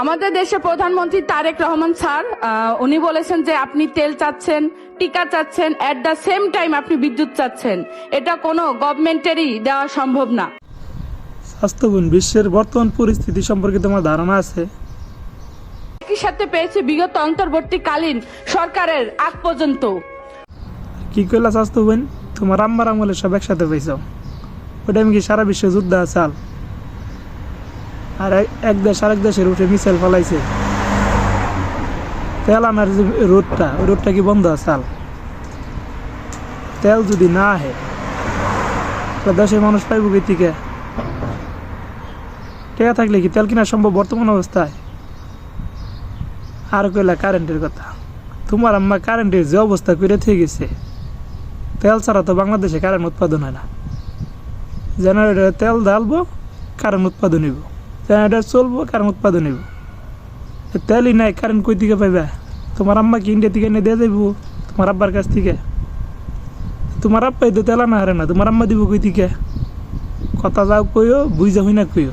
আমাদের দেশে প্রধানমন্ত্রী তারেক রহমান স্যার উনি বলেছেন যে আপনি তেল চাচ্ছেন, টিকা চাচ্ছেন, এট দ্য সেম টাইম আপনি বিদ্যুৎ চাচ্ছেন। এটা কোনো গভর্নমেন্টেরই দেওয়া সম্ভব না। স্বাস্থ্যগুণ বিশ্বের বর্তমান পরিস্থিতি সম্পর্কে তোমার ধারণা আছে? একই সাথে পেয়েছে বিগত অন্তর্বর্তীকালীন সরকারের আগ পর্যন্ত। কি কইলা স্বাস্থ্যগুণ? তোমার আম্মার আমলে সব একসাথে পাইছ। ওটা আমি কি সারা বিশ্বে যুদ্ধ আসাল? আর এক দেশ আরেক দেশের উঠে মিসাইল ফলাইছে। তেল আনার যে রোডটা, ওই রোডটা কি বন্ধ আসাল? তেল যদি না আহে দেশের মানুষ পাইব কি থেকে? টেকা থাকলে কি তেল কিনা সম্ভব বর্তমান অবস্থায়? আর কইলা কারেন্টের কথা। তোমার আম্মা কারেন্টের যে অবস্থা করে থেকে গেছে, তেল ছাড়া তো বাংলাদেশে কারেন্ট উৎপাদন হয় না। জেনারেটরে তেল ঢালবো, কারেন্ট উৎপাদন হইব। জেনারেটর চলবো, কারেন্ট উৎপাদন হইব। তেলই নাই, কারেন্ট কই থেকে পাইবা? তোমার আম্মা কি ইন্ডিয়া থেকে এনে দিয়ে যাইব তোমার আব্বার কাছ থেকে? তোমার আব্বাই তো তেল আনা হারে না, তোমার আম্মা দিব কই থেকে? কথা যাও কইও, বুঝা হই না কইও।